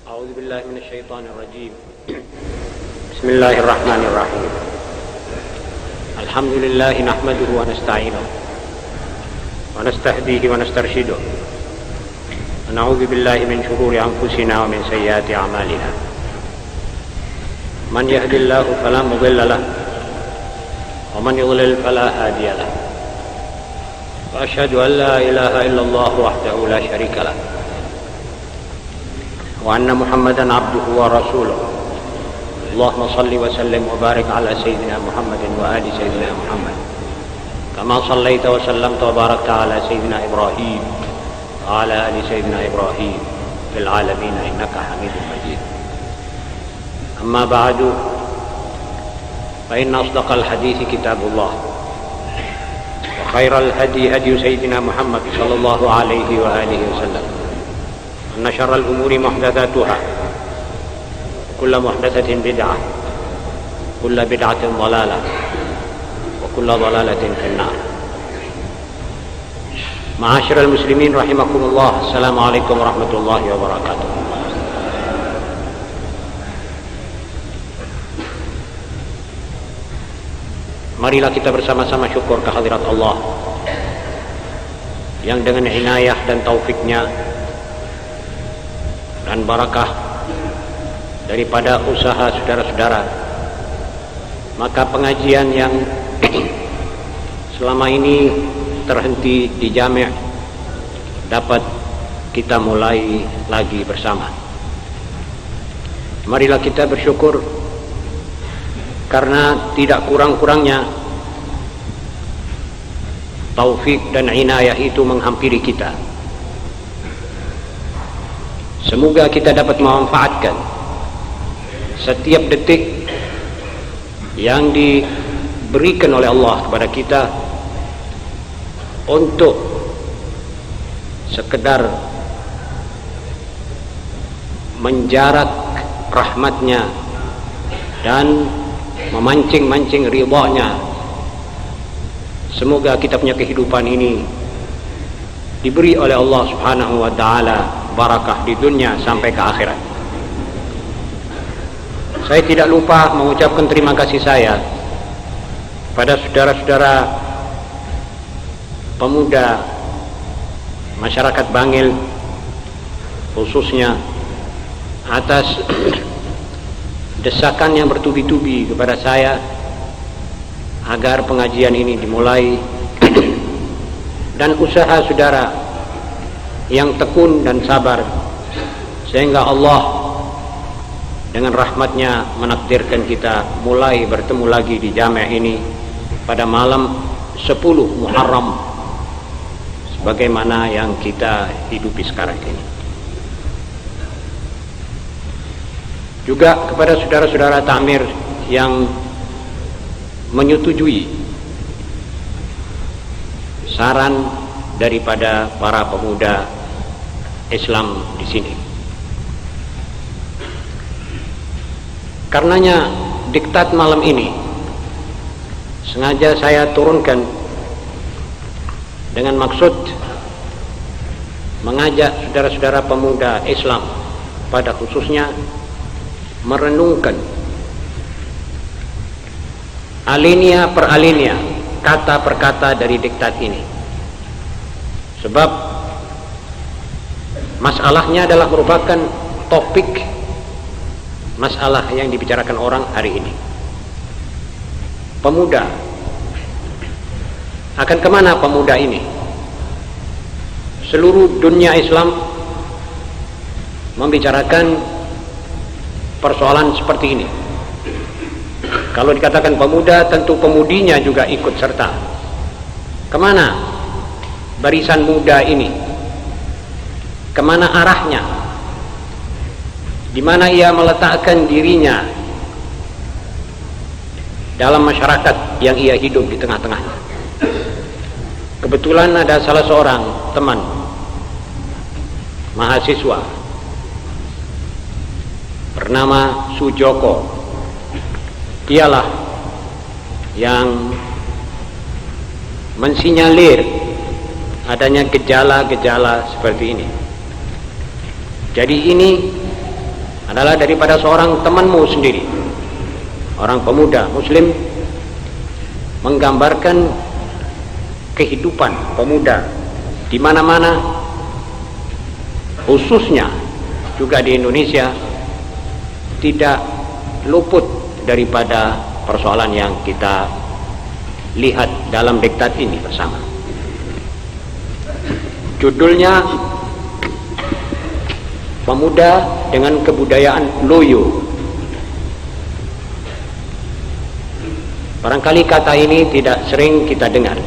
أعوذ بالله من الشيطان الرجيم. بسم الله الرحمن الرحيم. الحمد لله نحمده ونستعينه ونستهديه ونسترشده ونعوذ بالله من شرور أنفسنا ومن سيئات أعمالنا. من يهد الله فلا مضل له ومن يضلل فلا هادي له. وأشهد أن لا إله إلا الله وحده لا شريك له وأن محمدا عبده ورسوله. اللهم صل وسلم وبارك على سيدنا محمد وآل سيدنا محمد كما صليت وسلمت وباركت على سيدنا إبراهيم وعلى آل سيدنا إبراهيم في العالمين إنك حميد مجيد. أما بعد، فإن أصدق الحديث كتاب الله، وخير الهدي هدي سيدنا محمد صلى الله عليه وآله وسلم، وأن شر الأمور محدثاتها، كل محدثة بدعة، كل بدعة ضلالة، وكل ضلالة في النار. معاشر المسلمين رحمكم الله، السلام عليكم ورحمة الله وبركاته. Marilah kita bersama-sama syukur kehadirat Allah yang dengan inayah dan taufiknya dan barakah daripada usaha saudara-saudara, maka pengajian yang selama ini terhenti di jami' dapat kita mulai lagi bersama. Marilah kita bersyukur karena tidak kurang-kurangnya taufik dan inayah itu menghampiri kita. Semoga kita dapat memanfaatkan setiap detik yang diberikan oleh Allah kepada kita untuk sekedar menjarak rahmatnya dan memancing-mancing ridha-Nya. Semoga kita punya kehidupan ini diberi oleh Allah Subhanahu wa taala barakah di dunia sampai ke akhirat. Saya tidak lupa mengucapkan terima kasih saya pada saudara-saudara pemuda masyarakat Bangil khususnya atas desakan yang bertubi-tubi kepada saya agar pengajian ini dimulai dan usaha saudara yang tekun dan sabar sehingga Allah dengan rahmatnya menakdirkan kita mulai bertemu lagi di jami' ini pada malam 10 Muharram sebagaimana yang kita hidupi sekarang ini. Juga kepada saudara-saudara takmir yang menyetujui saran daripada para pemuda Islam di sini. Karenanya diktat malam ini sengaja saya turunkan dengan maksud mengajak saudara-saudara pemuda Islam pada khususnya merenungkan alinea per alinea, kata per kata dari diktat ini. Sebab masalahnya adalah merupakan topik masalah yang dibicarakan orang hari ini. Pemuda, akan kemana pemuda ini? Seluruh dunia Islam membicarakan persoalan seperti ini. Kalau dikatakan pemuda, tentu pemudinya juga ikut serta. Kemana barisan muda ini? Kemana arahnya? Di mana ia meletakkan dirinya dalam masyarakat yang ia hidup di tengah-tengahnya? Kebetulan ada salah seorang teman mahasiswa bernama Sujoko. Dialah yang mensinyalir adanya gejala-gejala seperti ini. Jadi ini adalah daripada seorang temanmu sendiri, orang pemuda muslim, menggambarkan kehidupan pemuda di mana-mana, khususnya juga di Indonesia, tidak luput daripada persoalan yang kita lihat dalam diktat ini bersama. Judulnya Pemuda dengan Kebudayaan Loyo. Barangkali kata ini tidak sering kita dengar.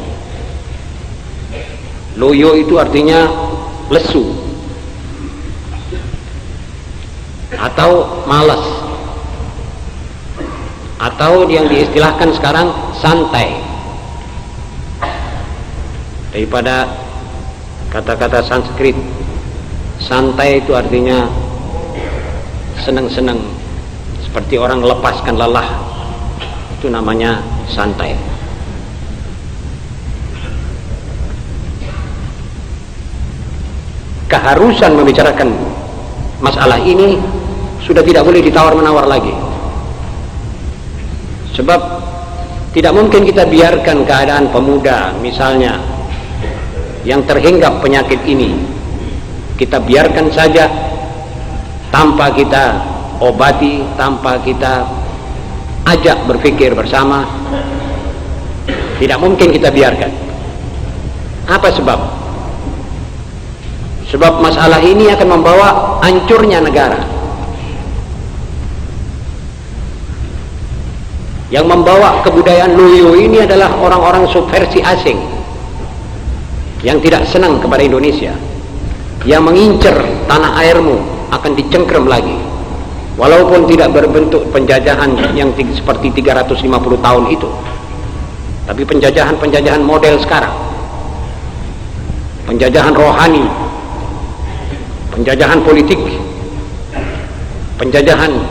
Loyo itu artinya lesu atau malas, atau yang diistilahkan sekarang santai. Daripada kata-kata Sanskrit, santai itu artinya senang-senang, seperti orang lepaskan lelah, itu namanya santai. Keharusan membicarakan masalah ini sudah tidak boleh ditawar-menawar lagi, sebab tidak mungkin kita biarkan keadaan pemuda misalnya yang terhinggap penyakit ini kita biarkan saja tanpa kita obati, tanpa kita ajak berpikir bersama. Tidak mungkin kita biarkan. Apa sebab? Sebab masalah ini akan membawa hancurnya negara. Yang membawa kebudayaan Loyo ini adalah orang-orang subversi asing yang tidak senang kepada Indonesia, yang mengincar tanah airmu akan dicengkram lagi, walaupun tidak berbentuk penjajahan yang seperti 350 tahun itu, tapi penjajahan model sekarang, penjajahan rohani, penjajahan politik, penjajahan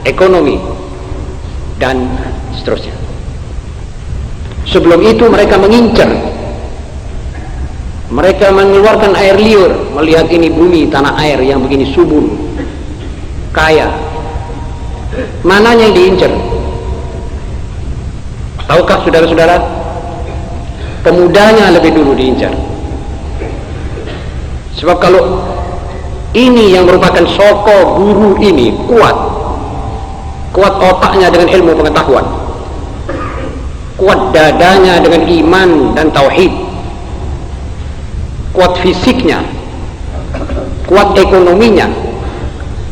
ekonomi, dan seterusnya. Sebelum itu mereka mengincar, mereka mengeluarkan air liur melihat ini bumi tanah air yang begini subur, kaya. Mananya yang diincar? Tahukah saudara-saudara? Pemudanya lebih dulu diincar. Sebab kalau ini yang merupakan soko guru ini kuat otaknya dengan ilmu pengetahuan, kuat dadanya dengan iman dan tauhid, kuat fisiknya, kuat ekonominya,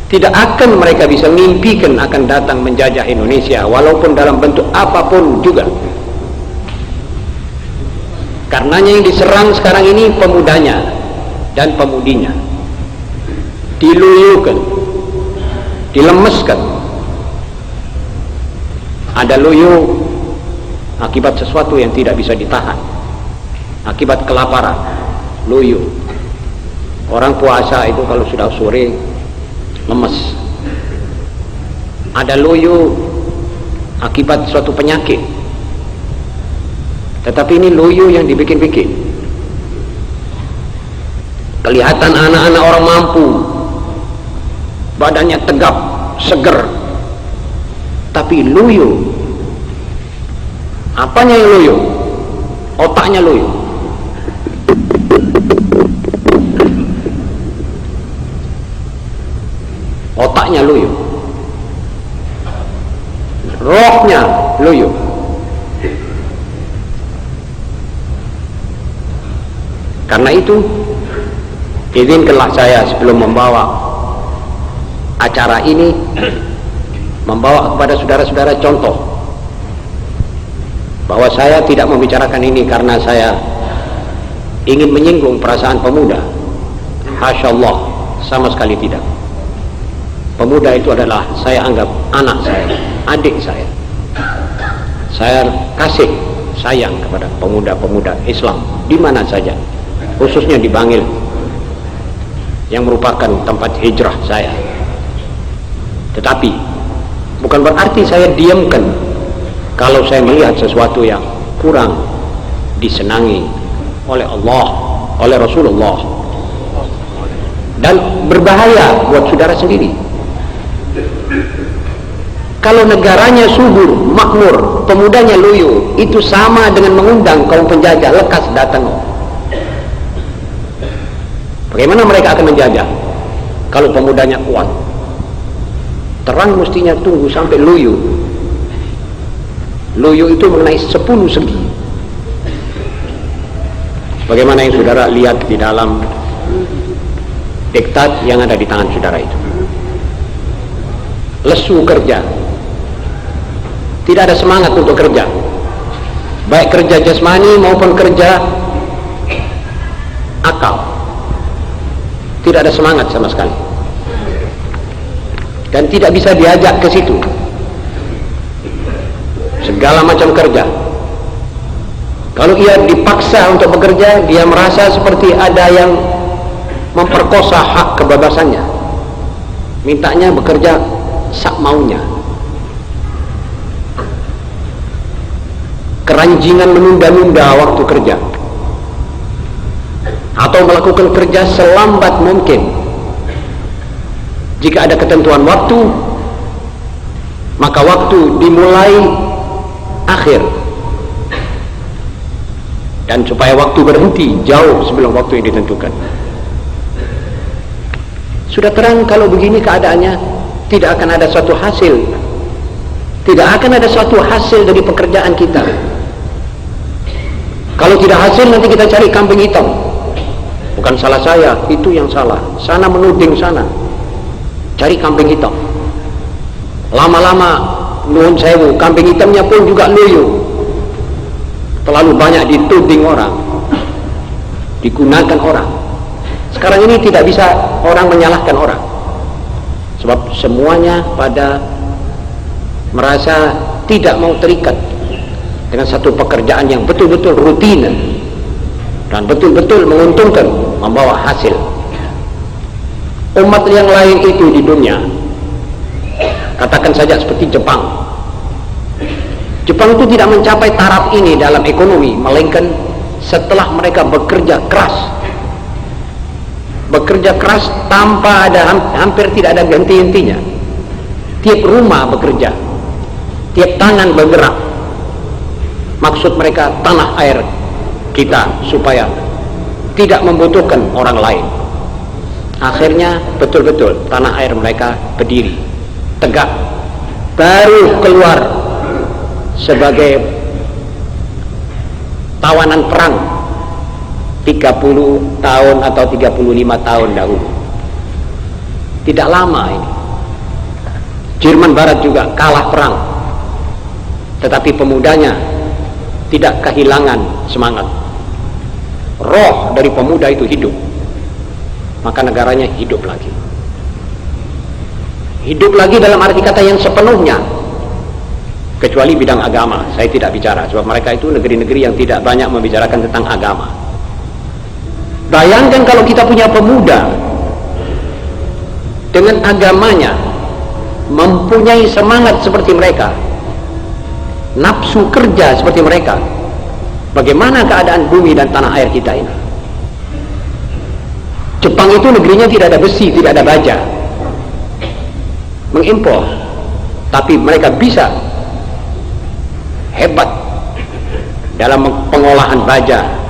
tidak akan mereka bisa mimpikan akan datang menjajah Indonesia walaupun dalam bentuk apapun juga. Karenanya yang diserang sekarang ini pemudanya dan pemudinya, diluyukan, dilemeskan. Ada loyo akibat sesuatu yang tidak bisa ditahan, akibat kelaparan. Loyo, orang puasa itu kalau sudah sore lemes. Ada loyo akibat suatu penyakit, tetapi ini loyo yang dibikin-bikin. Kelihatan anak-anak orang mampu, badannya tegap, seger, tapi loyo. Apanya yang loyo? Otaknya loyo. Otaknya loyo, rohnya loyo. Karena itu, izinkanlah saya sebelum membawa acara ini, membawa kepada saudara-saudara contoh bahwa saya tidak membicarakan ini karena saya ingin menyinggung perasaan pemuda. Hasya Allah, sama sekali tidak. Pemuda itu adalah saya anggap anak saya, adik saya. Saya kasih sayang kepada pemuda-pemuda Islam di mana saja, khususnya di Bangil yang merupakan tempat hijrah saya. Tetapi bukan berarti saya diamkan kalau saya melihat sesuatu yang kurang disenangi oleh Allah, oleh Rasulullah, dan berbahaya buat saudara sendiri. Kalau negaranya subur, makmur, pemudanya loyo, itu sama dengan mengundang kaum penjajah lekas datang. Bagaimana mereka akan menjajah kalau pemudanya kuat? Terang mestinya tunggu sampai loyo. Loyo itu mengenai 10 segi. Bagaimana yang saudara lihat di dalam diktat yang ada di tangan saudara itu. Lesu kerja, tidak ada semangat untuk kerja, baik kerja jasmani maupun kerja akal. Tidak ada semangat sama sekali, dan tidak bisa diajak ke situ. Segala macam kerja, kalau ia dipaksa untuk bekerja, dia merasa seperti ada yang memperkosa hak kebebasannya, mintanya bekerja sak maunya. Keranjingan menunda-nunda waktu kerja, atau melakukan kerja selambat mungkin. Jika ada ketentuan waktu, maka waktu dimulai akhir, dan supaya waktu berhenti jauh sebelum waktu yang ditentukan. Sudah terang kalau begini keadaannya, tidak akan ada suatu hasil. Tidak akan ada suatu hasil dari pekerjaan kita. Kalau tidak hasil, nanti kita cari kambing hitam. Bukan salah saya, itu yang salah. Sana menuding sana, cari kambing hitam. Lama-lama nuhun sewu, kambing hitamnya pun juga loyo. Terlalu banyak dituding orang, digunakan orang. Sekarang ini tidak bisa orang menyalahkan orang, sebab semuanya pada merasa tidak mau terikat dengan satu pekerjaan yang betul-betul rutin dan betul-betul menguntungkan, membawa hasil. Umat yang lain itu di dunia, katakan saja seperti Jepang. Jepang itu tidak mencapai taraf ini dalam ekonomi, melainkan setelah mereka bekerja keras. Bekerja keras tanpa ada, hampir tidak ada ganti-gantinya. Tiap rumah bekerja, tiap tangan bergerak. Maksud mereka tanah air kita supaya tidak membutuhkan orang lain. Akhirnya betul-betul tanah air mereka berdiri tegak, baru keluar sebagai tawanan perang 30 tahun atau 35 tahun dahulu. Tidak lama ini. Jerman Barat juga kalah perang, tetapi pemudanya tidak kehilangan semangat. Roh dari pemuda itu hidup, maka negaranya hidup lagi. Hidup lagi dalam arti kata yang sepenuhnya, kecuali bidang agama saya tidak bicara, sebab mereka itu negeri-negeri yang tidak banyak membicarakan tentang agama. Bayangkan kalau kita punya pemuda dengan agamanya, mempunyai semangat seperti mereka, nafsu kerja seperti mereka, bagaimana keadaan bumi dan tanah air kita ini? Jepang itu negerinya tidak ada besi, tidak ada baja, mengimpor, tapi mereka bisa hebat dalam pengolahan baja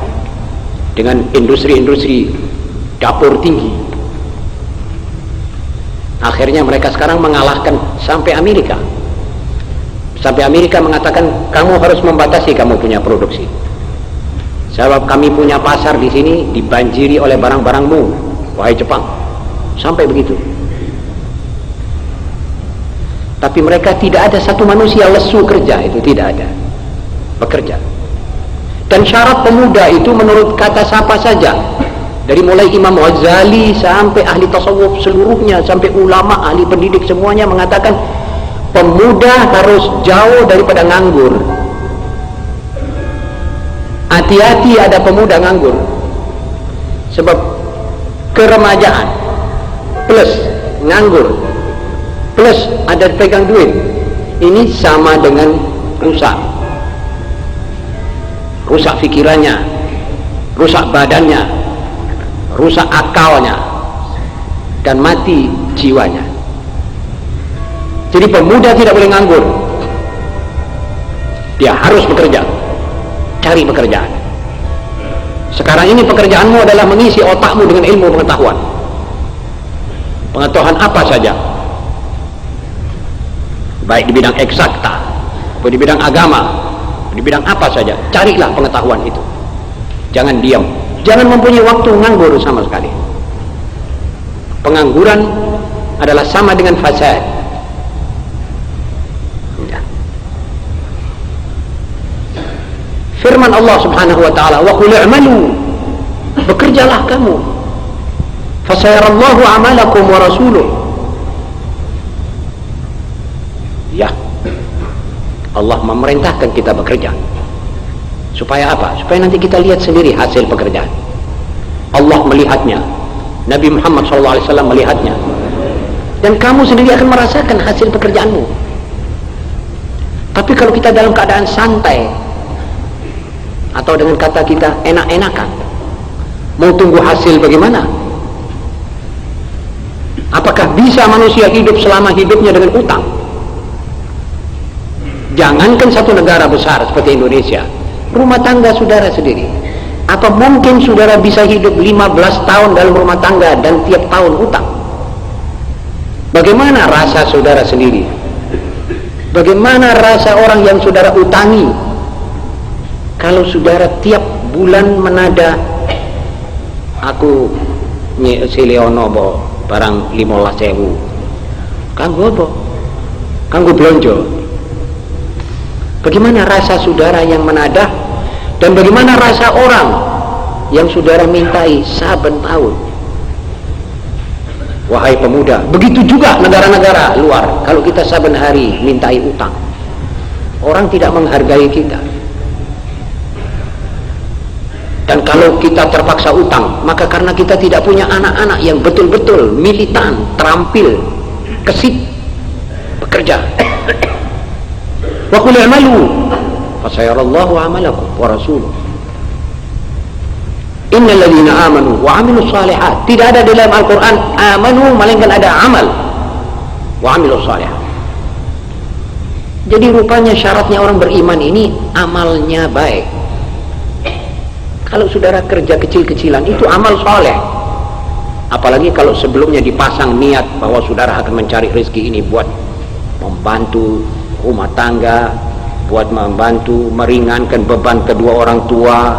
dengan industri-industri dapur tinggi. Akhirnya mereka sekarang mengalahkan sampai Amerika. Sampai Amerika mengatakan, kamu harus membatasi kamu punya produksi, sebab kami punya pasar di sini dibanjiri oleh barang-barangmu, wahai Jepang. Sampai begitu. Tapi mereka tidak ada satu manusia lesu kerja, itu tidak ada. Bekerja. Dan syarat pemuda itu menurut kata siapa saja, dari mulai Imam Ghazali sampai ahli tasawuf seluruhnya, sampai ulama, ahli pendidik semuanya mengatakan pemuda harus jauh daripada nganggur. Hati-hati ada pemuda nganggur, sebab keremajaan plus nganggur plus ada pegang duit, ini sama dengan rusak pikirannya, rusak badannya, rusak akalnya, dan mati jiwanya. Jadi pemuda tidak boleh nganggur, dia harus bekerja, cari pekerjaan. Sekarang ini pekerjaanmu adalah mengisi otakmu dengan ilmu pengetahuan. Pengetahuan apa saja, baik di bidang eksakta, di bidang agama, di bidang apa saja, carilah pengetahuan itu. Jangan diam, jangan mempunyai waktu nganggur sama sekali. Pengangguran adalah sama dengan fasad. Firman Allah Subhanahu wa taala, "Wa qul i'malu," bekerjalah kamu. "Fasayarallahu 'amalakum wa rasuluh." Ya. Allah memerintahkan kita bekerja. Supaya apa? Supaya nanti kita lihat sendiri hasil pekerjaan. Allah melihatnya, Nabi Muhammad SAW melihatnya, dan kamu sendiri akan merasakan hasil pekerjaanmu. Tapi kalau kita dalam keadaan santai, atau dengan kata kita enak-enakan, mau tunggu hasil bagaimana? Apakah bisa manusia hidup selama hidupnya dengan utang? Jangankan satu negara besar seperti Indonesia, rumah tangga saudara sendiri, apa mungkin saudara bisa hidup 15 tahun dalam rumah tangga dan tiap tahun utang? Bagaimana rasa saudara sendiri? Bagaimana rasa orang yang saudara utangi kalau saudara tiap bulan menada, aku Leono bo barang 15.000, kanggo apa? Kanggo blonjo. Bagaimana rasa saudara yang menadah, dan bagaimana rasa orang yang saudara mintai saben tahun? Wahai pemuda, begitu juga negara-negara luar. Kalau kita saben hari mintai utang, orang tidak menghargai kita. Dan kalau kita terpaksa utang, maka karena kita tidak punya anak-anak yang betul-betul militan, terampil, gesit, bekerja. Wa qul i'malu fasayarallahu 'amalakum wa rasuluh. Innal ladzina amanu wa 'amilus shalihat. Tidak ada di dalam Al-Qur'an amanu melainkan ada amal wa 'amilus shalihat. Jadi rupanya syaratnya orang beriman ini amalnya baik. Kalau saudara kerja kecil-kecilan itu amal soleh, apalagi kalau sebelumnya dipasang niat bahwa saudara akan mencari rezeki ini buat membantu rumah tangga, buat membantu meringankan beban kedua orang tua,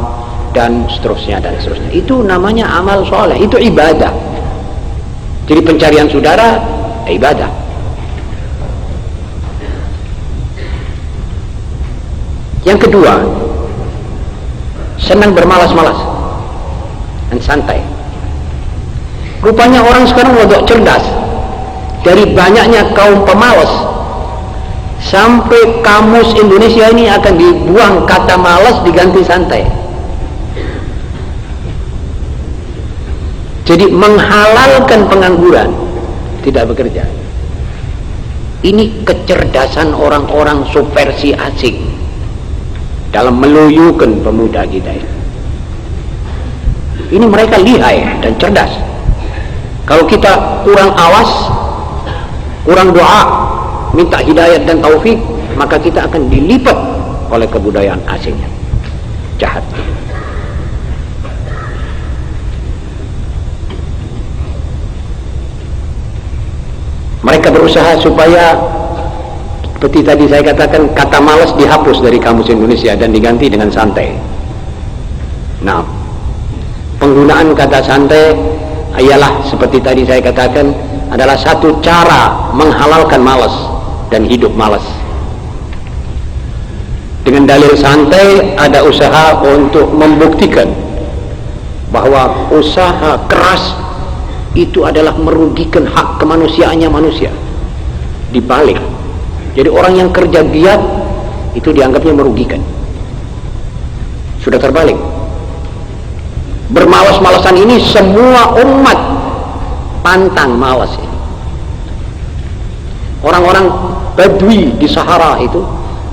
dan seterusnya dan seterusnya. Itu namanya amal soleh, itu ibadah. Jadi pencarian saudara ibadah. Yang kedua, senang bermalas-malas dan santai. Rupanya orang sekarang rodok cerdas. Dari banyaknya kaum pemalas, sampai kamus Indonesia ini akan dibuang kata malas diganti santai. Jadi menghalalkan pengangguran, tidak bekerja. Ini kecerdasan orang-orang subversi asing dalam meluyukan pemuda kita ini. Ini mereka lihai dan cerdas. Kalau kita kurang awas, kurang doa, minta hidayat dan taufik, maka kita akan dilipat oleh kebudayaan asingnya. Jahat. Mereka berusaha supaya seperti tadi saya katakan, kata malas dihapus dari kamus Indonesia dan diganti dengan santai. Nah, penggunaan kata santai ialah seperti tadi saya katakan adalah satu cara menghalalkan malas dan hidup malas. Dengan dalil santai ada usaha untuk membuktikan bahwa usaha keras itu adalah merugikan hak kemanusiaannya manusia. Dibalik, jadi orang yang kerja giat itu dianggapnya merugikan. Sudah terbalik. Bermalas-malasan ini semua umat pantang malas ini. Orang-orang Badui di Sahara itu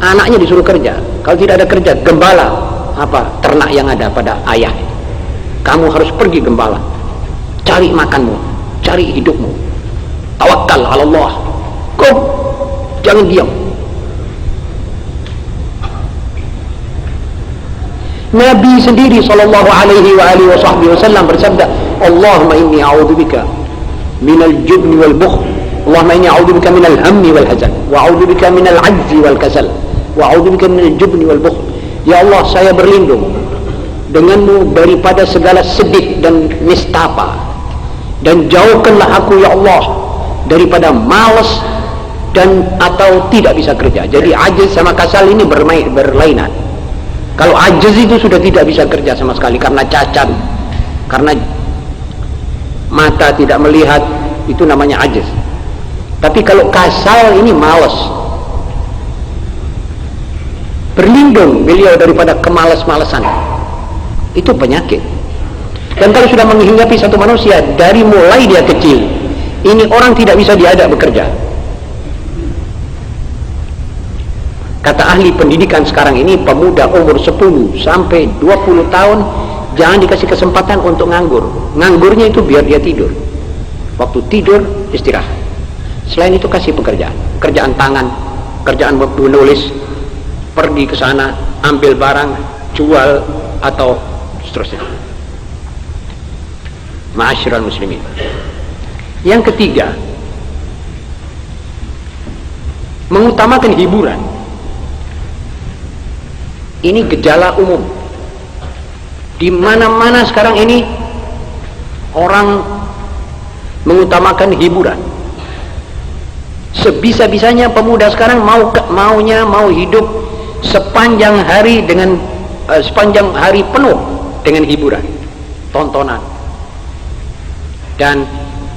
anaknya disuruh kerja. Kalau tidak ada kerja, gembala apa ternak yang ada pada ayah. Kamu harus pergi gembala, cari makanmu, cari hidupmu. Tawakal ala Allah. Kum jangan diam. Nabi sendiri sallallahu alaihi wasallam bersabda, Allahumma inni a'udzubika minal jubni wal bukhl, Allahumma inni a'udzubika minal hammi wal hazan, wa a'udzubika minal 'ajzi wal kasal, wa a'udzubika minal jubni wal bukhl. Ya Allah, saya berlindung denganmu daripada segala sedih dan nistapa, dan jauhkanlah aku ya Allah daripada malas dan atau tidak bisa kerja. Jadi ajiz sama kasal ini berlainan. Kalau ajiz itu sudah tidak bisa kerja sama sekali karena cacat, karena mata tidak melihat, itu namanya ajiz. Tapi kalau kasal ini malas. Berlindung beliau daripada kemalas-malasan. Itu penyakit. Dan kalau sudah menghinggapi satu manusia dari mulai dia kecil, ini orang tidak bisa diajak bekerja. Kata ahli pendidikan sekarang ini, pemuda umur 10 sampai 20 tahun jangan dikasih kesempatan untuk nganggur. Nganggurnya itu biar dia tidur. Waktu tidur istirahat. Selain itu kasih pekerjaan, kerjaan tangan, kerjaan menulis, pergi ke sana, ambil barang, jual atau seterusnya. Ma'asyiral muslimin. Yang ketiga, mengutamakan hiburan. Ini gejala umum. Di mana-mana sekarang ini orang mengutamakan hiburan. Sebisa-bisanya pemuda sekarang mau hidup sepanjang hari penuh dengan hiburan, tontonan. Dan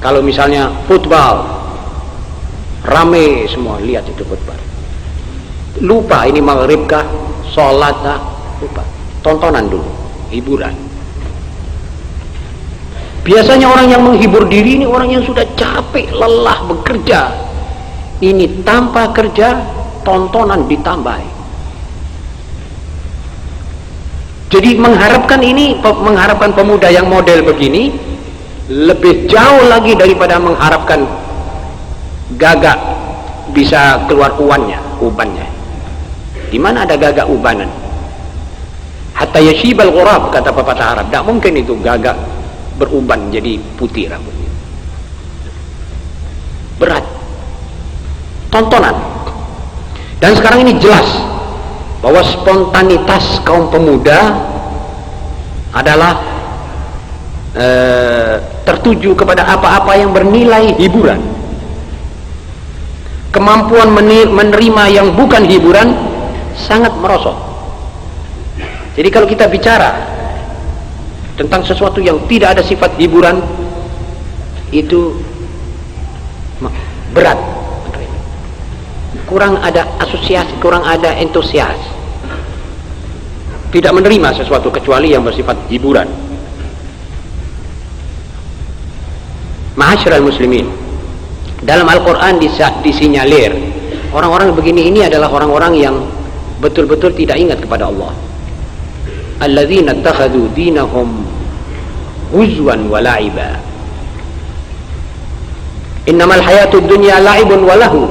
kalau misalnya football, rame semua lihat itu football. Lupa ini maghrib kah, sholat kah, lupa. Tontonan dulu, hiburan. Biasanya orang yang menghibur diri ini orang yang sudah capek, lelah bekerja. Ini tanpa kerja, tontonan ditambahi. Jadi mengharapkan pemuda yang model begini lebih jauh lagi daripada mengharapkan gagak bisa keluar ubannya. Di mana ada gagak ubanan? Hatta yashibal ghurab, kata pepatah Arab. Tak mungkin itu gagak beruban jadi putih rambutnya. Berat. Tontonan. Dan sekarang ini jelas bahwa spontanitas kaum pemuda adalah tertuju kepada apa-apa yang bernilai hiburan. Kemampuan menerima yang bukan hiburan sangat merosot. Jadi kalau kita bicara tentang sesuatu yang tidak ada sifat hiburan, itu berat, kurang ada asosiasi, kurang ada entusias, tidak menerima sesuatu kecuali yang bersifat hiburan. Ma'asyiral muslimin, dalam Al-Quran disinyalir orang-orang begini ini adalah orang-orang yang betul-betul tidak ingat kepada Allah. Alladzina ittakhadhu dinahum huzwan wa la'iba. Innamal hayatud dunya la'ibun wa lahu.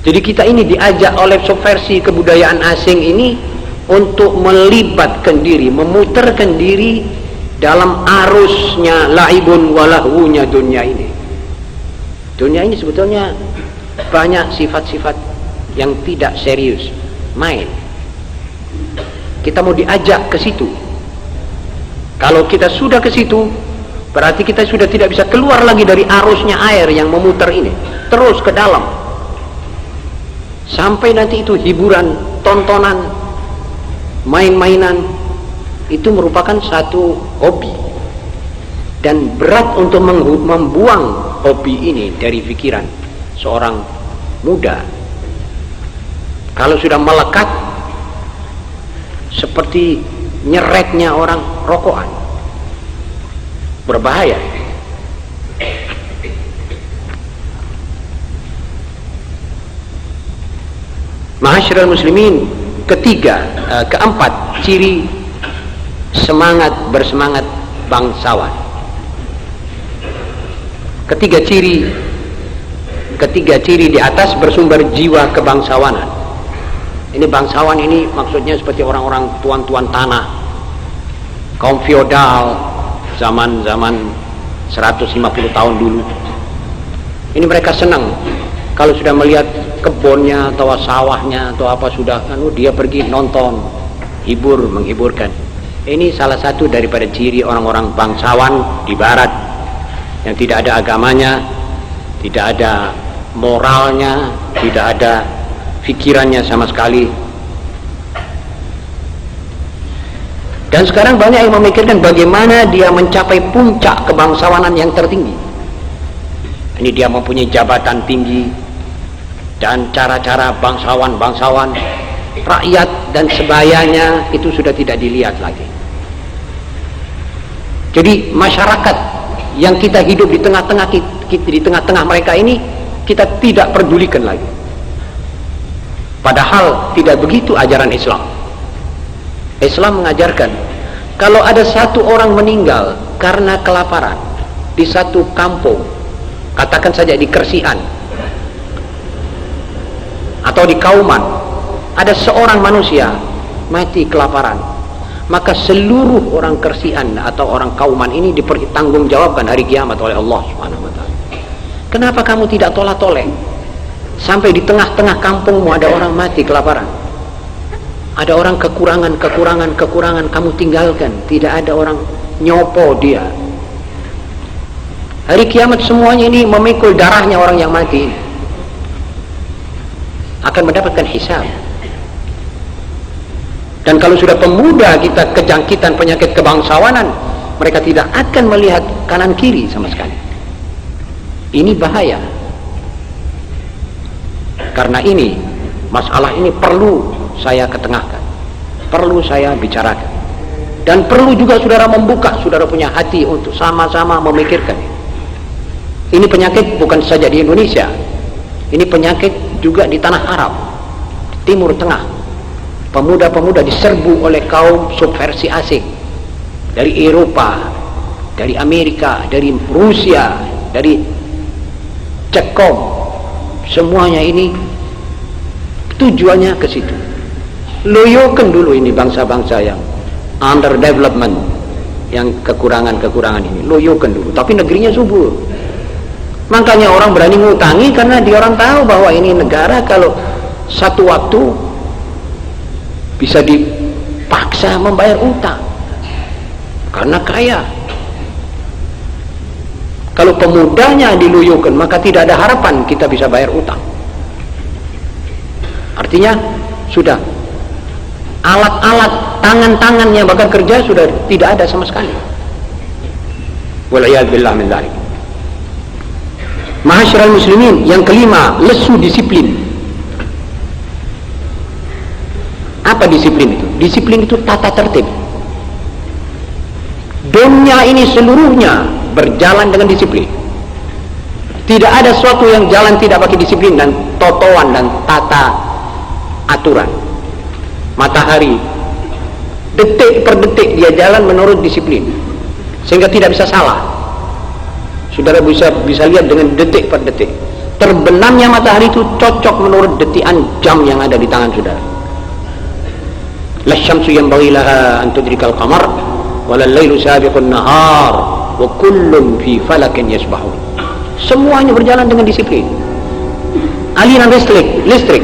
Jadi kita ini diajak oleh subversi kebudayaan asing ini untuk melibatkan diri, memutarkan diri dalam arusnya la'ibun wa lahunya dunia ini. Dunia ini sebetulnya banyak sifat-sifat yang tidak serius, main. Kita mau diajak ke situ. Kalau kita sudah ke situ, berarti kita sudah tidak bisa keluar lagi dari arusnya air yang memutar ini, terus ke dalam. Sampai nanti itu hiburan, tontonan, main-mainan itu merupakan satu hobi. Dan berat untuk membuang hobi ini dari pikiran seorang muda. Kalau sudah melekat seperti nyeretnya orang rokokan, berbahaya. Ma'asyiral muslimin, keempat ciri bersemangat bangsawan. Ketiga ciri ketiga ciri di atas bersumber jiwa kebangsawanan. Ini bangsawan ini maksudnya seperti orang-orang tuan-tuan tanah, kaum feodal zaman-zaman 150 tahun dulu. Ini mereka senang kalau sudah melihat kebunnya atau sawahnya atau apa sudah, dia pergi nonton, menghiburkan. Ini salah satu daripada ciri orang-orang bangsawan di barat yang tidak ada agamanya, tidak ada moralnya, tidak ada pikirannya sama sekali. Dan sekarang banyak yang memikirkan bagaimana dia mencapai puncak kebangsawanan yang tertinggi. Ini dia mempunyai jabatan tinggi dan cara-cara bangsawan, rakyat dan sebayanya itu sudah tidak dilihat lagi. Jadi masyarakat yang kita hidup di tengah-tengah mereka ini kita tidak pedulikan lagi. Padahal tidak begitu ajaran Islam. Islam mengajarkan kalau ada satu orang meninggal karena kelaparan di satu kampung, katakan saja di Kersian atau di Kauman, ada seorang manusia mati kelaparan, maka seluruh orang Kersian atau orang Kauman ini dipertanggungjawabkan hari kiamat oleh Allah Subhanahu wa taala. Kenapa kamu tidak tolak-toleh sampai di tengah-tengah kampungmu ada orang mati kelaparan, ada orang kekurangan, kamu tinggalkan, tidak ada orang nyopo dia. Hari kiamat semuanya ini memikul darahnya orang yang mati ini akan mendapatkan hisab. Dan kalau sudah pemuda kita kejangkitan penyakit kebangsawanan, mereka tidak akan melihat kanan kiri sama sekali. Ini bahaya. Karena ini, masalah ini perlu saya ketengahkan, perlu saya bicarakan, dan perlu juga saudara membuka, saudara punya hati untuk sama-sama memikirkan. Ini penyakit bukan saja di Indonesia, ini penyakit juga di tanah Arab, Timur Tengah. Pemuda-pemuda diserbu oleh kaum subversi asing dari Eropa, dari Amerika, dari Rusia, dari Cekom. Semuanya ini tujuannya ke situ. Loyokan dulu ini bangsa-bangsa yang under development, yang kekurangan ini, loyokan dulu. Tapi negerinya subur. Makanya orang berani ngutangi karena dia orang tahu bahwa ini negara kalau satu waktu bisa dipaksa membayar utang karena kaya. Kalau pemudanya diluyukan, maka tidak ada harapan kita bisa bayar utang. Artinya sudah alat-alat tangan-tangan yang bakal kerja sudah tidak ada sama sekali. Wal'iyadzubillah min dzalik. Ma'asyiral muslimin, yang kelima, lesu disiplin. Apa disiplin itu? Disiplin itu tata tertib. Dunia ini seluruhnya berjalan dengan disiplin. Tidak ada sesuatu yang jalan tidak pakai disiplin dan totoan dan tata aturan. Matahari detik per detik dia jalan menurut disiplin, sehingga tidak bisa salah. Saudara bisa lihat dengan detik per detik. Terbenamnya matahari itu cocok menurut detikan jam yang ada di tangan saudara. La syamsu yanbaghi laha an tudrikal qamar wa lal lailu sabiqun nahar wa kullun fi falakin yasbahun. Semuanya berjalan dengan disiplin. Aliran listrik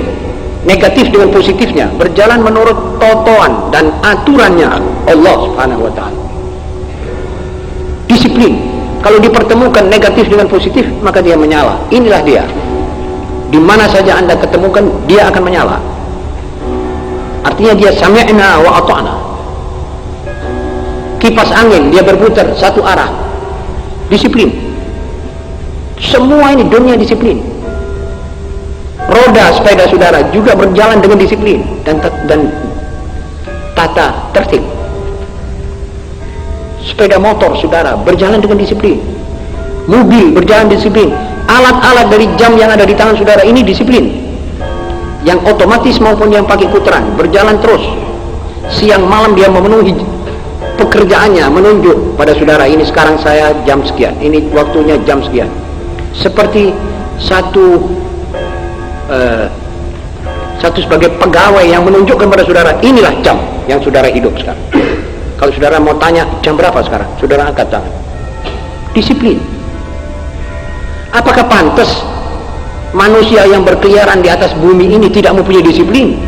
negatif dengan positifnya berjalan menurut totoan dan aturannya Allah Subhanahu wa taala. Disiplin. Kalau dipertemukan negatif dengan positif, maka dia menyala. Inilah dia. Di mana saja Anda ketemukan, dia akan menyala. Artinya dia sami'na wa ata'na. Kipas angin dia berputar satu arah. Disiplin. Semua ini dunia disiplin. Roda sepeda saudara juga berjalan dengan disiplin dan tata tertib. Sepeda motor saudara berjalan dengan disiplin. Mobil berjalan disiplin. Alat-alat dari jam yang ada di tangan saudara ini disiplin. Yang otomatis maupun yang pakai putaran berjalan terus. Siang malam dia memenuhi pekerjaannya, menunjuk pada saudara, ini sekarang saya jam sekian, ini waktunya jam sekian. Seperti satu sebagai pegawai yang menunjukkan pada saudara, inilah jam yang saudara hidup sekarang. Kalau saudara mau tanya jam berapa sekarang, saudara angkat tangan. Disiplin. Apakah pantas manusia yang berkeliaran di atas bumi ini tidak mempunyai disiplin?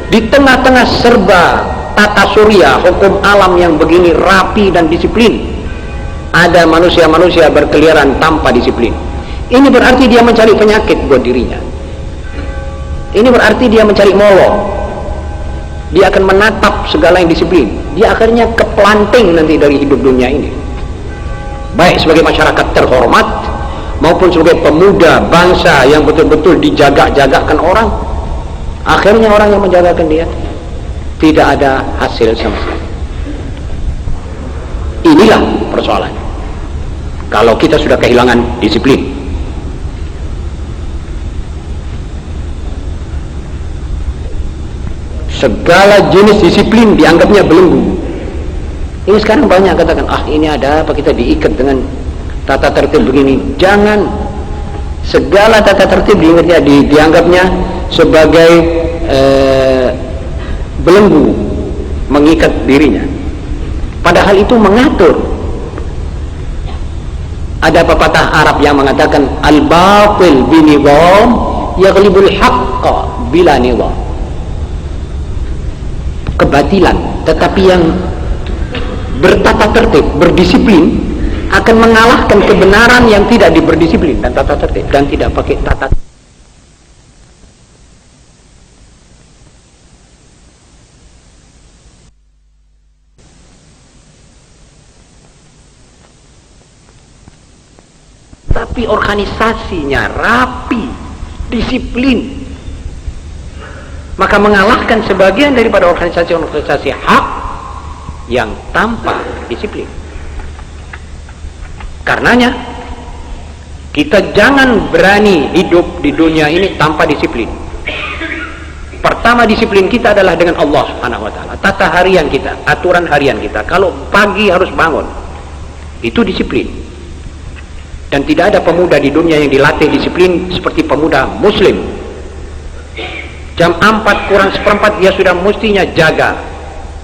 Di tengah-tengah serba tata surya, hukum alam yang begini rapi dan disiplin, ada manusia-manusia berkeliaran tanpa disiplin. Ini berarti dia mencari penyakit buat dirinya. Ini berarti dia mencari molor. Dia akan menatap segala yang disiplin. Dia akhirnya keplanting nanti dari hidup dunia ini. Baik sebagai masyarakat terhormat maupun sebagai pemuda bangsa yang betul-betul dijaga-jagakan orang, akhirnya orang yang menjagakan dia tidak ada hasil sama sekali. Inilah persoalan. Kalau kita sudah kehilangan disiplin, segala jenis disiplin dianggapnya belenggu. Ini sekarang banyak katakan, ini ada apa kita diikat dengan tata tertib begini. Jangan. Segala tata tertib dianggapnya sebagai belenggu, mengikat dirinya. Padahal itu mengatur. Ada pepatah Arab yang mengatakan, al-batil binidham yaghlibul haqqa bila nidham. Kebatilan tetapi yang bertata tertib, berdisiplin, akan mengalahkan kebenaran yang tidak diberdisiplin dan tata tertib dan tidak pakai tata. Tapi organisasinya rapi, disiplin, maka mengalahkan sebagian daripada organisasi-organisasi hak yang tanpa disiplin. Karenanya kita jangan berani hidup di dunia ini tanpa disiplin. Pertama, disiplin kita adalah dengan Allah Subhanahu wa taala. Tata harian kita, aturan harian kita. Kalau pagi harus bangun, itu disiplin. Dan tidak ada pemuda di dunia yang dilatih disiplin seperti pemuda muslim. Jam 4 kurang seperempat dia sudah mestinya jaga,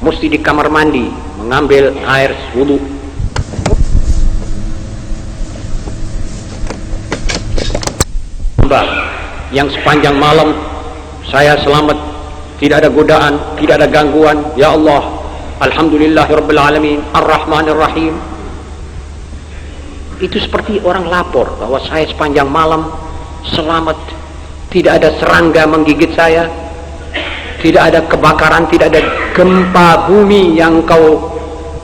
mesti di kamar mandi mengambil air wudu. Yang sepanjang malam saya selamat, tidak ada godaan, tidak ada gangguan. Ya Allah, alhamdulillahirabbil alamin, arrahmanir rahim. Itu seperti orang lapor bahwa saya sepanjang malam selamat, tidak ada serangga menggigit saya, tidak ada kebakaran, tidak ada gempa bumi yang kau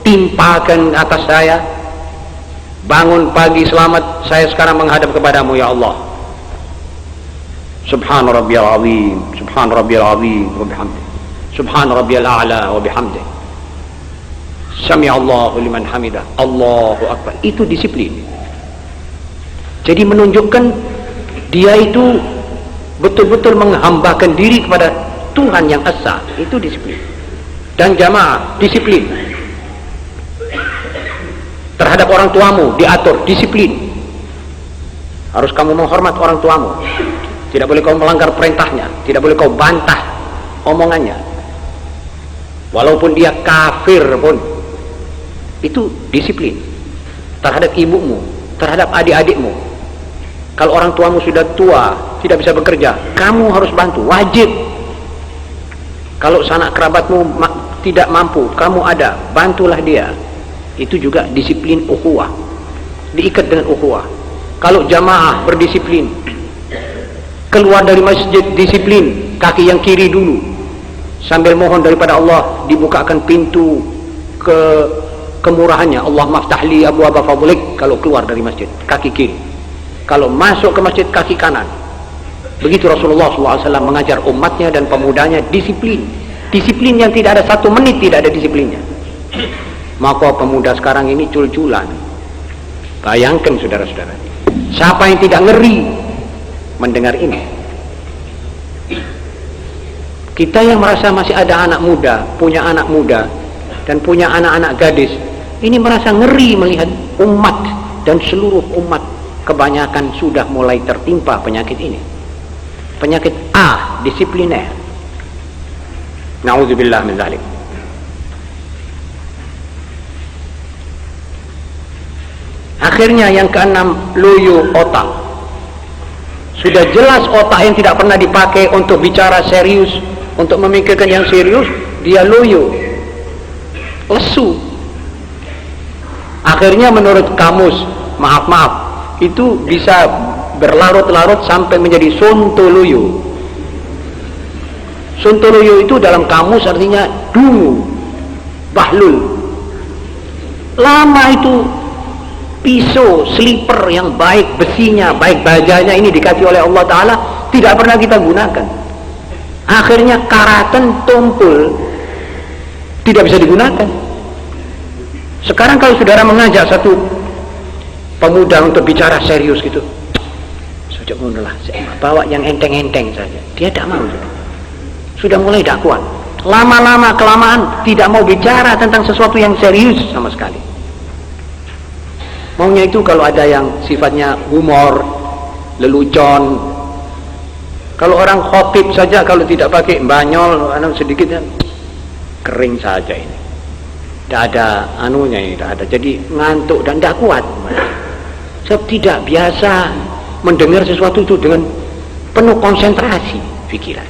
timpakan atas saya. Bangun pagi selamat, saya sekarang menghadap kepadamu ya Allah. Subhan rabbiyal azim, subhan rabbiyal azim wa bihamdih, subhan rabbiyal a'la wa bihamdih, sami Allahu liman hamidah, Allahu akbar. Itu disiplin. Jadi menunjukkan dia itu betul-betul menghambakan diri kepada Tuhan yang esa. Itu disiplin. Dan jamaah, disiplin terhadap orang tuamu diatur, disiplin. Harus kamu menghormat orang tuamu, tidak boleh kau melanggar perintahnya, tidak boleh kau bantah omongannya, walaupun dia kafir pun. Itu disiplin terhadap ibumu, terhadap adik-adikmu. Kalau orang tuamu sudah tua, tidak bisa bekerja, kamu harus bantu, wajib. Kalau sanak kerabatmu tidak mampu, kamu ada, bantulah dia. Itu juga disiplin ukhuwah, diikat dengan ukhuwah. Kalau jamaah berdisiplin, keluar dari masjid disiplin, kaki yang kiri dulu, sambil mohon daripada Allah dibukakan pintu kemurahannya. Allah maftahli abwaaba fadlik. Kalau keluar dari masjid, kaki kiri. Kalau masuk ke masjid, kaki kanan. Begitu Rasulullah SAW mengajar umatnya dan pemudanya disiplin. Disiplin yang tidak ada 1 menit tidak ada disiplinnya. Maka pemuda sekarang ini cul-culan. Bayangkan saudara-saudara, siapa yang tidak ngeri mendengar ini? Kita yang merasa masih ada anak muda, punya anak muda, dan punya anak-anak gadis, ini merasa ngeri melihat umat dan seluruh umat kebanyakan sudah mulai tertimpa penyakit ini. Penyakit A, disipliner. Na'udzubillah min dzalik. Akhirnya yang keenam, loyo otak. Sudah jelas otak yang tidak pernah dipakai untuk bicara serius, untuk memikirkan yang serius, dia loyo, lesu. Akhirnya menurut kamus, maaf, itu bisa berlarut-larut sampai menjadi sontoloyo. Sontoloyo itu dalam kamus artinya dungu, bahlul. Lama itu pisau, sliper yang baik besinya, baik bajanya ini dikasih oleh Allah Ta'ala, tidak pernah kita gunakan. Akhirnya karatan tumpul, tidak bisa digunakan. Sekarang kalau saudara mengajak satu pemuda untuk bicara serius gitu, sudah mulai bawa yang enteng-enteng saja, dia tidak mau. Sudah mulai tidak kuat. Lama-lama kelamaan tidak mau bicara tentang sesuatu yang serius sama sekali. Maunya itu kalau ada yang sifatnya humor, lelucon. Kalau orang khotib saja kalau tidak pakai banyol sedikit kering saja ini. Tidak ada anunya ini, tidak ada. Jadi ngantuk dan tidak kuat. Sebab tidak biasa mendengar sesuatu itu dengan penuh konsentrasi pikiran.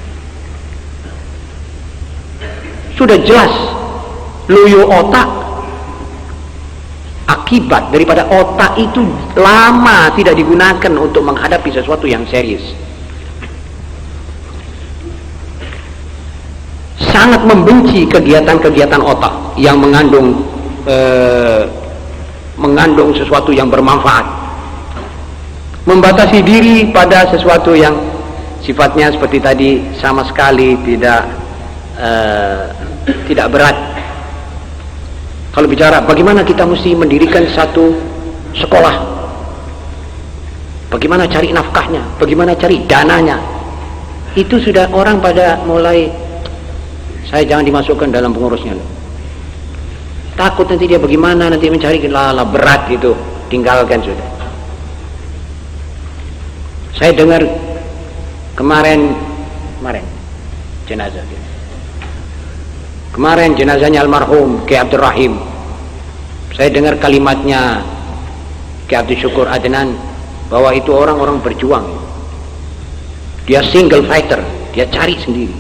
Sudah jelas loyo otak. Akibat daripada otak itu lama tidak digunakan untuk menghadapi sesuatu yang serius. Sangat membenci kegiatan-kegiatan otak yang mengandung sesuatu yang bermanfaat. Membatasi diri pada sesuatu yang sifatnya seperti tadi sama sekali tidak berat. Kalau bicara bagaimana kita mesti mendirikan satu sekolah, bagaimana cari nafkahnya, bagaimana cari dananya, itu sudah orang pada mulai, saya jangan dimasukkan dalam pengurusnya, takut nanti dia bagaimana nanti mencari, lala berat itu, tinggalkan sudah. Saya dengar kemarin jenazah, kemarin jenazahnya almarhum Kiai Abdul Rahim. Saya dengar kalimatnya Kiai Abdul Syukur Adnan bahwa itu orang-orang berjuang. Dia single fighter, dia cari sendiri.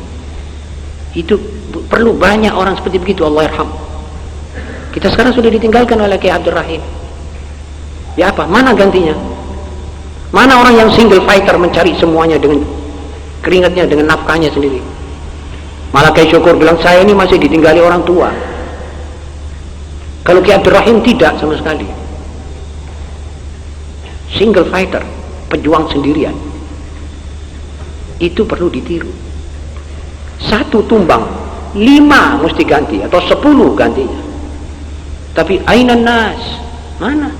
Itu perlu banyak orang seperti begitu, Allah yarham. Kita sekarang sudah ditinggalkan oleh Kiai Abdul Rahim. Ya apa? Mana gantinya? Mana orang yang single fighter mencari semuanya dengan keringatnya, dengan nafkahnya sendiri? Malah Kiai Syukur bilang, saya ini masih ditinggali orang tua. Kalau Kiai Abdul Rahim tidak sama sekali. Single fighter, pejuang sendirian. Itu perlu ditiru. Satu tumbang, 5 mesti ganti atau 10 gantinya. Tapi ainan nas, mana?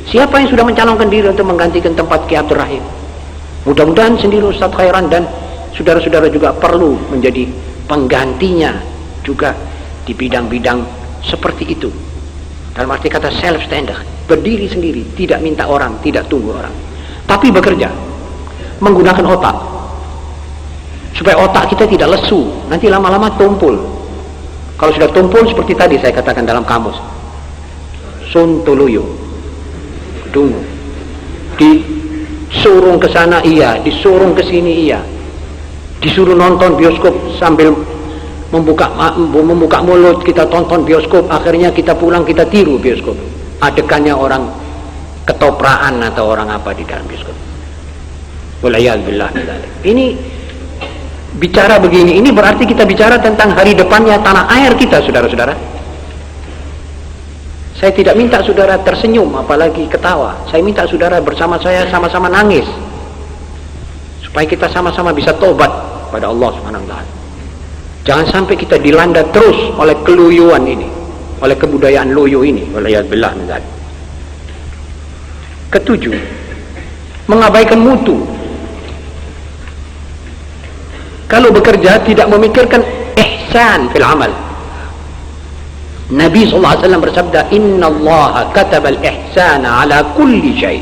Siapa yang sudah mencalonkan diri untuk menggantikan tempat Kiai Abdul Rahim? Mudah-mudahan sendiri Ustaz Khairan dan saudara-saudara juga perlu menjadi penggantinya juga di bidang-bidang seperti itu. Dalam arti kata self standard, berdiri sendiri, tidak minta orang, tidak tunggu orang, tapi bekerja menggunakan otak supaya otak kita tidak lesu, nanti lama-lama tumpul. Kalau sudah tumpul seperti tadi saya katakan dalam kamus, sontoloyo, dungu, disuruh ke sana iya, disuruh ke sini iya, disuruh nonton bioskop sambil membuka mulut, kita tonton bioskop, akhirnya kita pulang kita tiru bioskop, adegannya orang ketopraan atau orang apa di dalam bioskop. Waliyadzubillah. Ini bicara begini, ini berarti kita bicara tentang hari depannya tanah air kita, saudara-saudara. Saya tidak minta saudara tersenyum apalagi ketawa, saya minta saudara bersama saya sama-sama nangis supaya kita sama-sama bisa tobat pada Allah Subhanahu wa taala. Jangan sampai kita dilanda terus oleh keluyuan ini, oleh kebudayaan loyo ini. Waliyadzubillah. Ketujuh, mengabaikan mutu. Kalau bekerja tidak memikirkan ihsan fil amal. Nabi SAW bersabda, Inna Allah kataba al-ihsana ala kulli syai.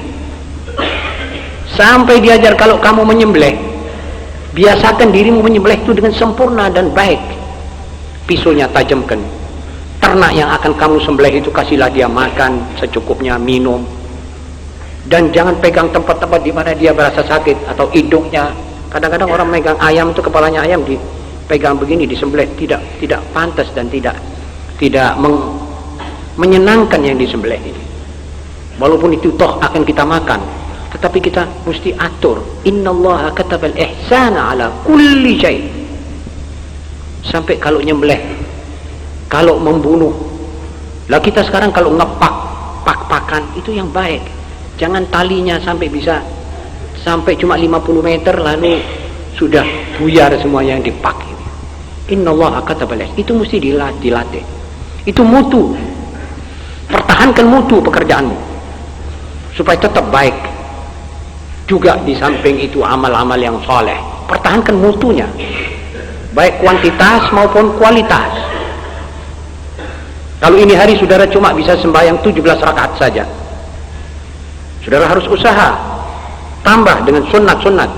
Sampai diajar kalau kamu menyembelih, biasakan dirimu menyembelih itu dengan sempurna dan baik. Pisaunya tajamkan. Ternak yang akan kamu sembelih itu kasihlah dia makan secukupnya, minum. Dan jangan pegang tempat-tempat di mana dia berasa sakit atau hidungnya. Kadang-kadang orang megang ayam itu, kepalanya ayam dipegang begini, disembelih, tidak pantas dan tidak menyenangkan yang disembelih ini. Walaupun itu toh akan kita makan, tetapi kita mesti atur. Innallaha katabal ihsana ala kulli syai. Sampai kalau nyembelih, kalau membunuh. Lah kita sekarang kalau ngepak, pak-pakan itu yang baik. Jangan talinya sampai cuma 50 meter lalu sudah buyar semua yang dipak. Innallaha katabal ihsana. Itu mesti dilatih. Itu mutu. Pertahankan mutu pekerjaanmu supaya tetap baik. Juga di samping itu amal-amal yang soleh, pertahankan mutunya, baik kuantitas maupun kualitas. Kalau ini hari saudara cuma bisa sembahyang 17 rakaat saja, saudara harus usaha tambah dengan sunat-sunat.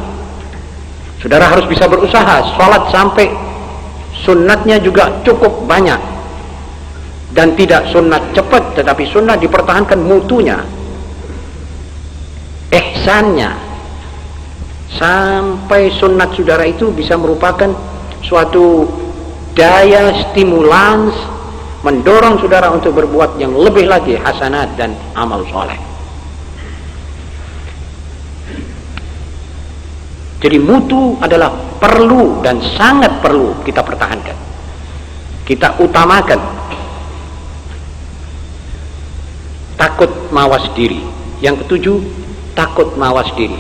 Saudara harus bisa berusaha sholat sampai sunatnya juga cukup banyak, dan tidak sunat cepat, tetapi sunat dipertahankan mutunya, ihsannya, sampai sunat saudara itu bisa merupakan suatu daya stimulans mendorong saudara untuk berbuat yang lebih lagi hasanat dan amal soleh. Jadi mutu adalah perlu dan sangat perlu kita pertahankan, kita utamakan. Takut mawas diri. Yang ketujuh, takut mawas diri.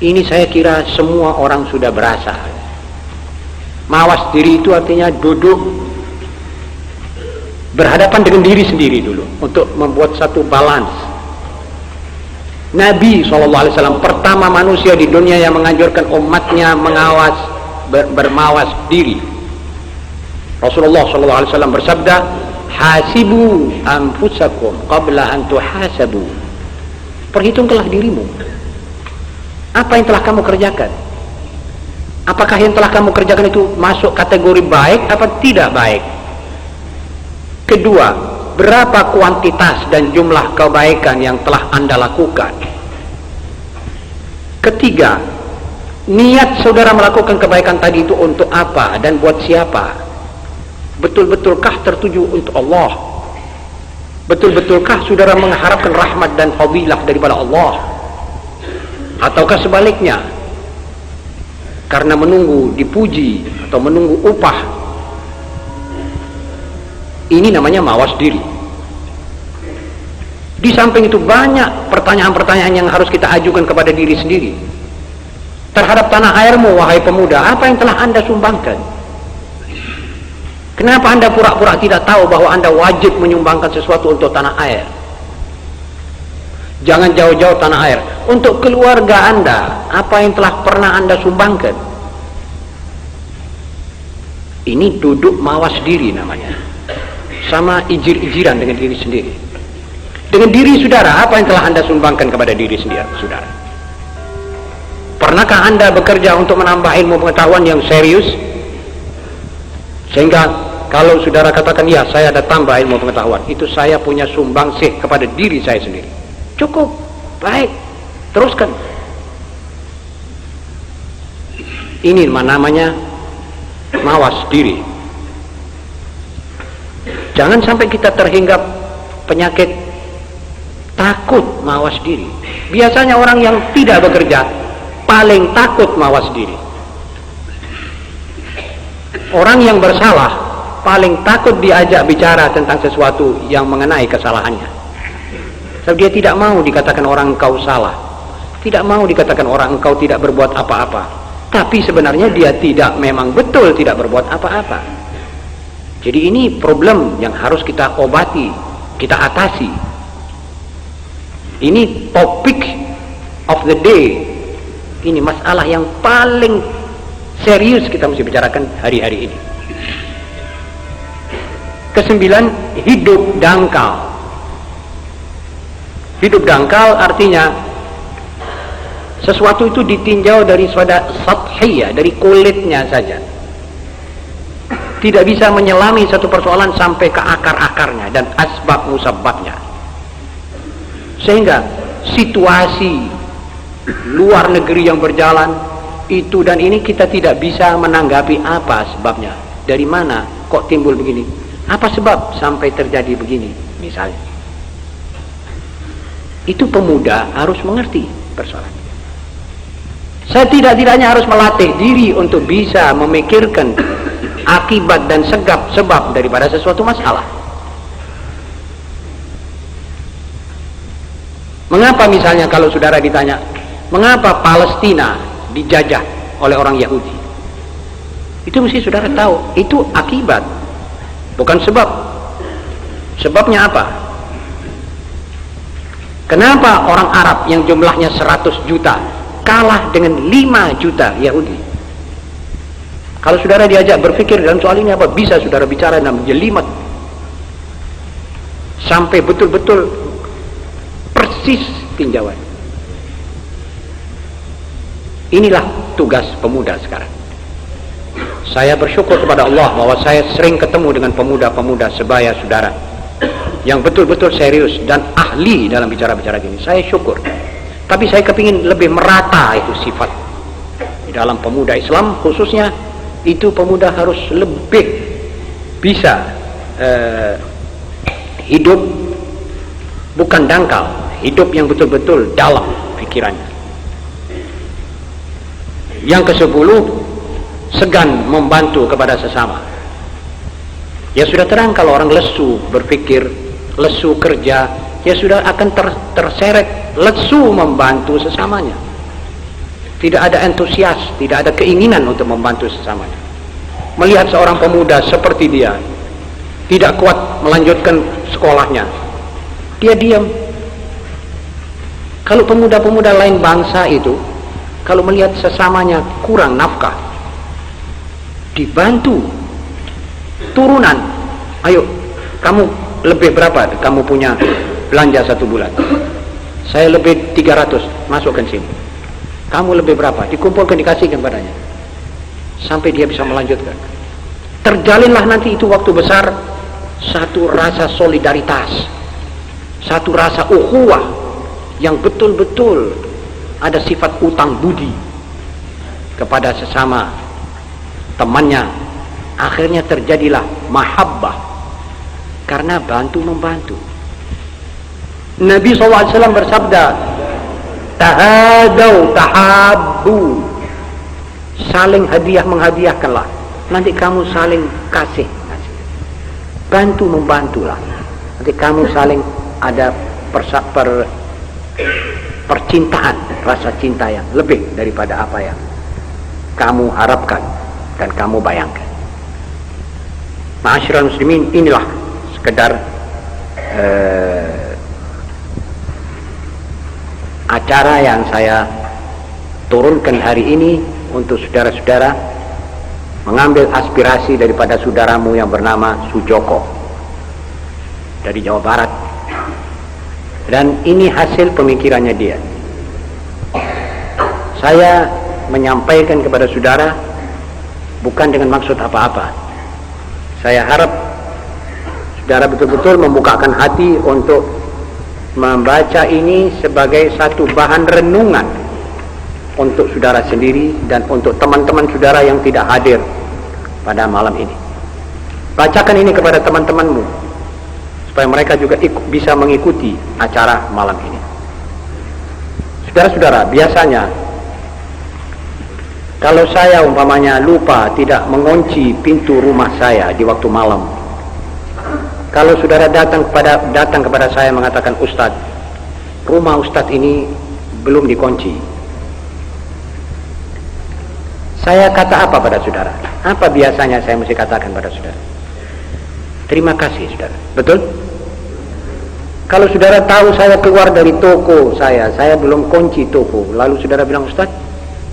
Ini saya kira semua orang sudah berasa. Mawas diri itu artinya duduk berhadapan dengan diri sendiri dulu untuk membuat satu balance. Nabi SAW pertama manusia di dunia yang menganjurkan umatnya bermawas diri. Rasulullah SAW bersabda, hasibu anfusakum qabla an tuhasabu. Perhitungkanlah dirimu, apa yang telah kamu kerjakan. Apakah yang telah kamu kerjakan itu masuk kategori baik apa tidak baik? Kedua, berapa kuantitas dan jumlah kebaikan yang telah Anda lakukan? Ketiga, niat saudara melakukan kebaikan tadi itu untuk apa dan buat siapa? Betul-betulkah tertuju untuk Allah? Betul-betulkah saudara mengharapkan rahmat dan fadilah daripada Allah? Ataukah sebaliknya, karena menunggu dipuji atau menunggu upah? Ini namanya mawas diri. Di samping itu banyak pertanyaan-pertanyaan yang harus kita ajukan kepada diri sendiri. Terhadap tanah airmu, wahai pemuda, apa yang telah Anda sumbangkan? Kenapa Anda pura-pura tidak tahu bahwa Anda wajib menyumbangkan sesuatu untuk tanah air? Jangan jauh-jauh tanah air. Untuk keluarga Anda, apa yang telah pernah Anda sumbangkan? Ini duduk mawas diri namanya. Sama ijir-ijiran dengan diri sendiri. Dengan diri saudara, apa yang telah Anda sumbangkan kepada diri sendiri, saudara? Pernahkah Anda bekerja untuk menambah ilmu pengetahuan yang serius? Sehingga kalau saudara katakan, ya saya ada tambah ilmu pengetahuan, itu saya punya sumbangsih kepada diri saya sendiri. Cukup, baik, teruskan. Ini namanya mawas diri. Jangan sampai kita terhinggap penyakit takut mawas diri. Biasanya orang yang tidak bekerja paling takut mawas diri. Orang yang bersalah paling takut diajak bicara tentang sesuatu yang mengenai kesalahannya. Sebab dia tidak mau dikatakan orang engkau salah, tidak mau dikatakan orang engkau tidak berbuat apa-apa. Tapi sebenarnya dia memang betul tidak berbuat apa-apa. Jadi ini problem yang harus kita obati, kita atasi. Ini topik of the day. Ini masalah yang paling serius kita mesti bicarakan hari-hari ini. Kesembilan, hidup dangkal. Hidup dangkal artinya Sesuatu itu ditinjau dari sathiyah, dari kulitnya saja. Tidak bisa menyelami satu persoalan sampai ke akar-akarnya dan asbab musababnya. Sehingga situasi luar negeri yang berjalan itu dan ini kita tidak bisa menanggapi apa sebabnya. Dari mana kok timbul begini? Apa sebab sampai terjadi begini misalnya? Itu pemuda harus mengerti persoalan. Setidak-tidaknya harus melatih diri untuk bisa memikirkan akibat dan sebab daripada sesuatu masalah. Mengapa misalnya kalau saudara ditanya, mengapa Palestina dijajah oleh orang Yahudi? Itu mesti saudara tahu, itu akibat, bukan sebab. Sebabnya apa? Kenapa orang Arab yang jumlahnya 100 juta kalah dengan 5 juta Yahudi? Kalau saudara diajak berpikir dalam soal ini, apa bisa saudara bicara dan menjelimet sampai betul-betul persis tinjauan. Inilah tugas pemuda sekarang. Saya bersyukur kepada Allah bahwa saya sering ketemu dengan pemuda-pemuda sebaya saudara yang betul-betul serius dan ahli dalam bicara-bicara gini. Saya syukur. Tapi saya kepingin lebih merata itu sifat di dalam pemuda Islam khususnya. Itu pemuda harus lebih bisa hidup bukan dangkal, hidup yang betul-betul dalam pikirannya. Yang ke-10, segan membantu kepada sesama. Ya sudah terang kalau orang lesu berpikir, lesu kerja, ya sudah akan terseret lesu membantu sesamanya. Tidak ada antusias, tidak ada keinginan untuk membantu sesamanya. Melihat seorang pemuda seperti dia tidak kuat melanjutkan sekolahnya, dia diam. Kalau pemuda-pemuda lain bangsa itu kalau melihat sesamanya kurang nafkah, dibantu turunan, ayo kamu lebih berapa kamu punya belanja satu bulan, saya lebih 300, masukkan sini. Kamu lebih berapa? Dikumpulkan, dikasihkan padanya. Sampai dia bisa melanjutkan. Terjalinlah nanti itu waktu besar satu rasa solidaritas, satu rasa ukhuwah yang betul-betul ada sifat utang budi kepada sesama temannya. Akhirnya terjadilah mahabbah karena bantu-membantu. Nabi SAW bersabda, tahadau tahabbu, saling hadiah menghadiahkanlah, nanti kamu saling kasih, bantu membantulah, nanti kamu saling ada percintaan, rasa cinta yang lebih daripada apa yang kamu harapkan dan kamu bayangkan. Ma'asyiral muslimin, inilah sekedar acara yang saya turunkan hari ini untuk saudara-saudara mengambil aspirasi daripada saudaramu yang bernama Sujoko dari Jawa Barat, dan ini hasil pemikirannya dia. Saya menyampaikan kepada saudara bukan dengan maksud apa-apa. Saya harap saudara betul-betul membukakan hati untuk membaca ini sebagai satu bahan renungan untuk saudara sendiri dan untuk teman-teman saudara yang tidak hadir pada malam ini. Bacakan ini kepada teman-temanmu supaya mereka juga bisa mengikuti acara malam ini. Saudara-saudara, biasanya kalau saya umpamanya lupa tidak mengunci pintu rumah saya di waktu malam, kalau saudara datang kepada saya mengatakan, Ustadz, rumah Ustadz ini belum dikunci, saya kata apa pada saudara? Apa biasanya saya mesti katakan pada saudara? Terima kasih saudara. Betul? Kalau saudara tahu saya keluar dari toko saya belum kunci toko, lalu saudara bilang, Ustadz,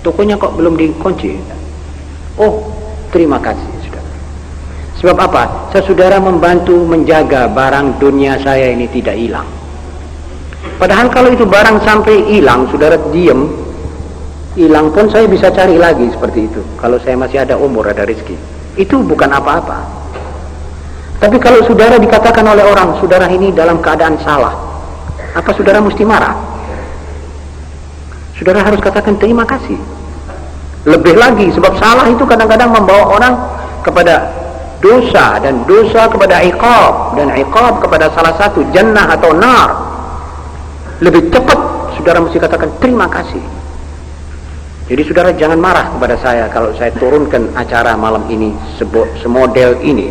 tokonya kok belum dikunci? Oh, terima kasih. Sebab apa? Saudara membantu menjaga barang dunia saya ini tidak hilang. Padahal kalau itu barang sampai hilang, saudara diam, hilang pun saya bisa cari lagi seperti itu. Kalau saya masih ada umur, ada rezeki, itu bukan apa-apa. Tapi kalau saudara dikatakan oleh orang, saudara ini dalam keadaan salah, apa saudara mesti marah? Saudara harus katakan terima kasih. Lebih lagi, sebab salah itu kadang-kadang membawa orang kepada dosa, dan dosa kepada iqab, dan iqab kepada salah satu jannah atau nar. Lebih cepat saudara mesti katakan terima kasih. Jadi saudara jangan marah kepada saya kalau saya turunkan acara malam ini semodel ini.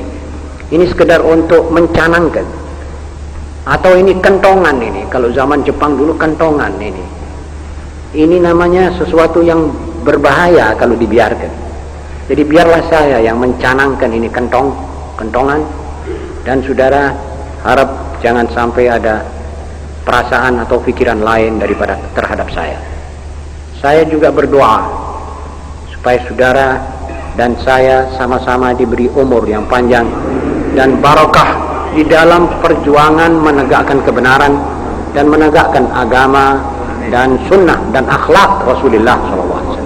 Ini sekedar untuk mencanangkan. Atau ini kentongan ini. Kalau zaman Jepang dulu kentongan ini. Ini namanya sesuatu yang berbahaya kalau dibiarkan. Jadi biarlah saya yang mencanangkan ini kentongan. Dan saudara harap jangan sampai ada perasaan atau pikiran lain daripada terhadap saya. Saya juga berdoa supaya saudara dan saya sama-sama diberi umur yang panjang dan barakah di dalam perjuangan menegakkan kebenaran dan menegakkan agama dan sunnah dan akhlak Rasulullah SAW.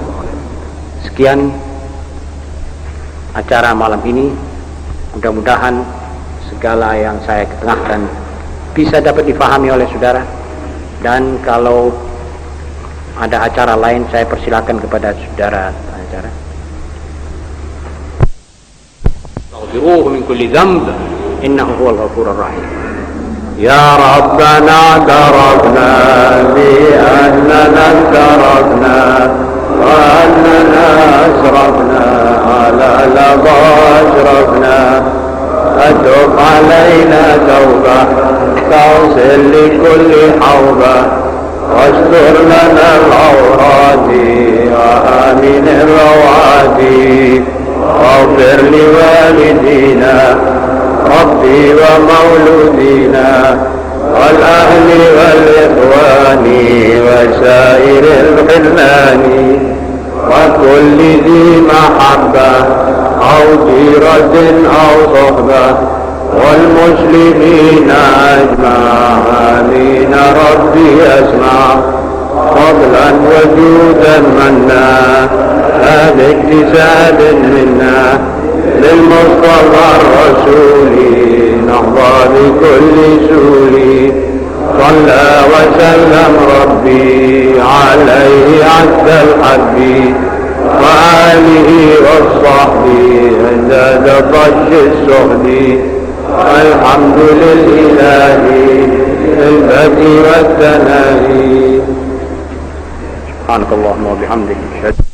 Sekian acara malam ini. Mudah-mudahan segala yang saya ketengahkan bisa dapat difahami oleh saudara, dan kalau ada acara lain saya persilakan kepada saudara acara. Astaghfiruhu min kulli dhanb innahu huwal ghafurur rahim. Ya Rabbana darabna bi annana darabna wa annana asrafna ala laba asrafna atub alayna tawbah tawsil li kulli hawbah واستر لنا العورات وآمن الروعات واغفر لوالدينا ربي ومولودينا والأهل والإخوان وسائر الخلان وكل ذي محبة أو جيرة أو صحبة والمسلمين أجمعين ربي أسمع فضلا وجودا منا لا باكتساب منا للمصطفى الرسول نحظى بكل سول صلى وسلم ربي عليه عز الحب وآله والصحب عند طش السهد الحمد لله البدء والثناء سبحانك اللهم وبحمدك.